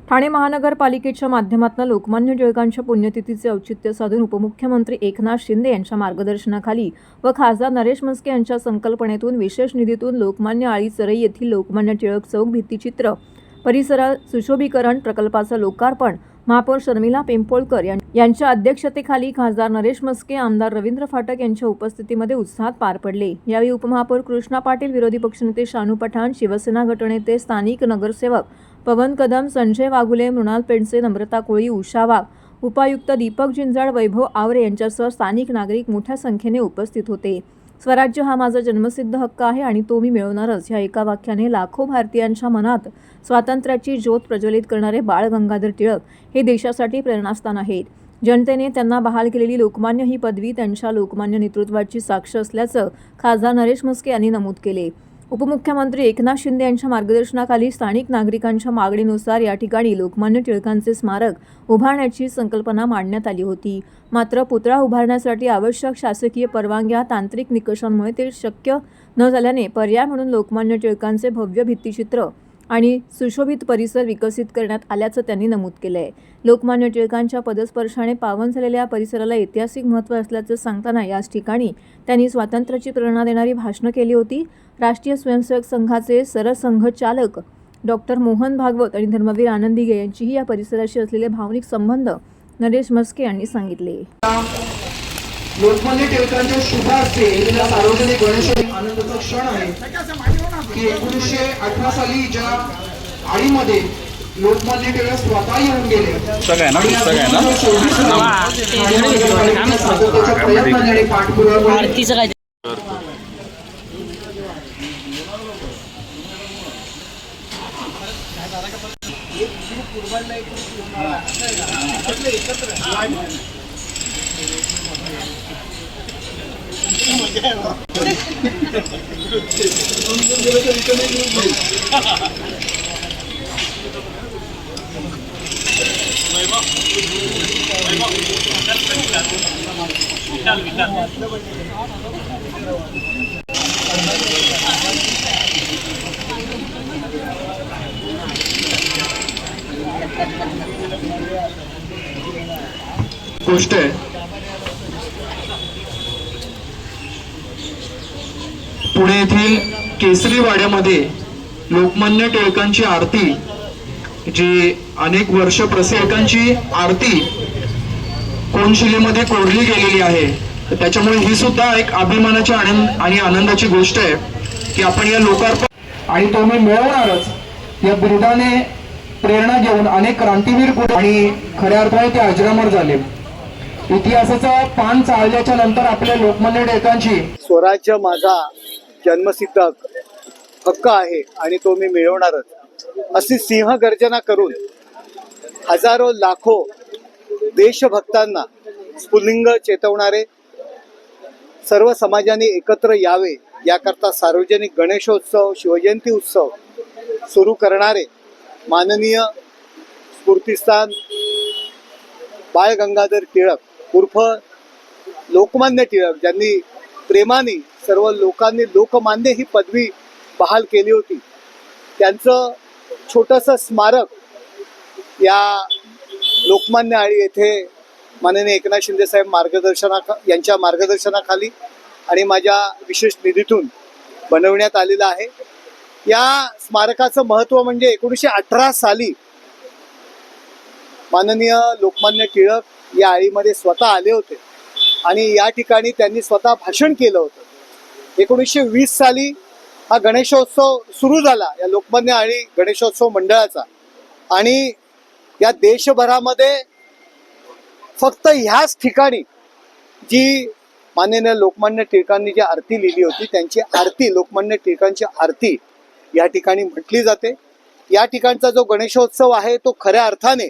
ठाणे महानगरपालिकेच्या माध्यमातून लोकमान्य टिळकांच्या पुण्यतिथीचे औचित्य साधून उपमुख्यमंत्री एकनाथ शिंदे यांच्या मार्गदर्शनाखाली व खासदार नरेश म्हस्के यांच्या संकल्पनेतून विशेष निधीतून लोकमान्य आळी चरई येथील लोकमान्य टिळक चौक भित्तिचित्र परिसरात सुशोभीकरण प्रकल्पाचं लोकार्पण महापौर शर्मिला पिंपोळकर यांच्या अध्यक्षतेखाली खासदार नरेश म्हस्के, आमदार रवींद्र फाटक यांच्या उपस्थितीमध्ये उत्साहात पार पडले। यावेळी उपमहापौर कृष्णा पाटील, विरोधी पक्षनेते शानू पठाण, शिवसेना गटनेते स्थानिक नगरसेवक पवन कदम, संजय वाघुले, मृणाल पेंडसे, नम्रता कोळी, उषा वाघ, उपायुक्त दीपक जिंजाळ, वैभव आवरे यांच्यासह स्थानिक नागरिक मोठ्या संख्येने उपस्थित होते। स्वराज्य हा माझा जन्मसिद्ध हक्क आहे आणि तो मी मिळवणारच ह्या एका वाक्याने लाखो भारतीयांच्या मनात स्वातंत्र्याची ज्योत प्रज्वलित करणारे बाळ गंगाधर टिळक हे देशासाठी प्रेरणास्थान आहेत। जनतेने त्यांना बहाल केलेली लोकमान्य ही पदवी त्यांच्या लोकमान्य नेतृत्वाची साक्ष असल्याचं खासदार नरेश म्हस्के यांनी नमूद केले। उपमुख्यमंत्री एकनाथ शिंदे यांच्या मार्गदर्शनाखाली स्थानिक नागरिकांच्या मागणीनुसार या ठिकाणी लोकमान्य टिळकांचे स्मारक उभारण्याची संकल्पना मांडण्यात आली होती। मात्र पुतळा उभारण्यासाठी आवश्यक शासकीय परवानग्या तांत्रिक निकषांमुळे ते शक्य न झाल्याने पर्याय म्हणून लोकमान्य टिळकांचे भव्य भित्तिचित्र आणि सुशोभित परिसर विकसित करण्यात आल्याचं त्यांनी नमूद केलं आहे। लोकमान्य टिळकांच्या पदस्पर्शाने पावन झालेल्या परिसराला ऐतिहासिक महत्त्व असल्याचं सांगताना याच ठिकाणी त्यांनी स्वातंत्र्याची प्रेरणा देणारी भाषणं केली होती। राष्ट्रीय स्वयंसेवक संघाचे सरसंघचालक डॉक्टर मोहन भागवत आणि धर्मवीर आनंद दिघे यांचीही या परिसराशी असलेले भावनिक संबंध नरेश म्हस्के यांनी सांगितले। लोकमान्य टिळकांच्या शुभ हस्ते सार्वजनिक गणेश आनंदाचा क्षण आहे की 1918 साली ज्या आळीमध्ये लोकमान्य टिळक स्वतः येऊन गेले गोष्ट आहे। पुणे येथील केसरी वाड्यामध्ये लोकमान्य टिळकांची आरती, जी अनेक वर्ष टिळकांची आरती कोनशिलेमध्ये कोरली गेलेली आहे, तर त्याच्यामुळे ही सुद्धा एक अभिमानाची आणि आनंदाची गोष्ट आहे की आपण या लोकार्पण आणि तो मी मिळवणारच या बिरुदाने प्रेरणा घेऊन अनेक क्रांतीवीर पुढे आणि खऱ्या अर्थाने ते अजरामर झाले। इतिहासाचा पान चालल्याच्या नंतर आपल्या लोकमान्य टिळकांची स्वराज्य माझा जन्मसिद्ध हक्क आहे आणि तो मी मिळवणारच अशी सिंहगर्जना करून हजारो लाखो देशभक्तांना स्फुल्लिंग चेतवणारे, सर्व समाजाने एकत्र यावे याकरता सार्वजनिक गणेशोत्सव, शिवजयंती उत्सव सुरू करणारे माननीय स्फूर्तिस्थान बाळ गंगाधर टिळक उर्फ लोकमान्य टिळक, ज्यांनी प्रेमाने सर्व लोकांनी लोकमान्य ही पदवी बहाल केली होती, त्यांचं छोटंसं स्मारक या लोकमान्य आळी येथे माननीय एकनाथ शिंदे साहेब यांच्या मार्गदर्शनाखाली आणि माझ्या विशेष निधीतून बनवण्यात आलेलं आहे। या स्मारकाचं महत्त्व म्हणजे 1918 साली माननीय लोकमान्य टिळक या आळीमध्ये स्वतः आले होते आणि या ठिकाणी त्यांनी स्वतः भाषण केलं होतं। 1920 साली हा गणेशोत्सव सुरू झाला या लोकमान्य आळी गणेशोत्सव मंडळाचा, आणि या देशभरामध्ये फक्त ह्याच ठिकाणी जी माननीय लोकमान्य टिळकांनी जी आरती लिहिली होती, त्यांची आरती, लोकमान्य टिळकांची आरती या ठिकाणी म्हटली जाते। या ठिकाणचा जो गणेशोत्सव आहे तो खऱ्या अर्थाने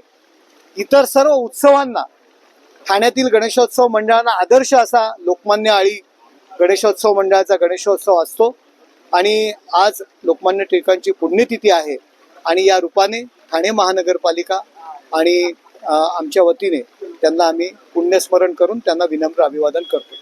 इतर सर्व उत्सवांना, ठाण्यातील गणेशोत्सव मंडळांना आदर्श असा लोकमान्य आळी गणेशोत्सव मंडळाचा गणेशोत्सव असतो। आणि आज लोकमान्य टिळकांची पुण्यतिथी आहे आणि या रूपाने ठाणे महानगरपालिका आणि आमच्या वतीने त्यांना आम्ही पुण्यस्मरण करून त्यांना विनम्र अभिवादन करतो।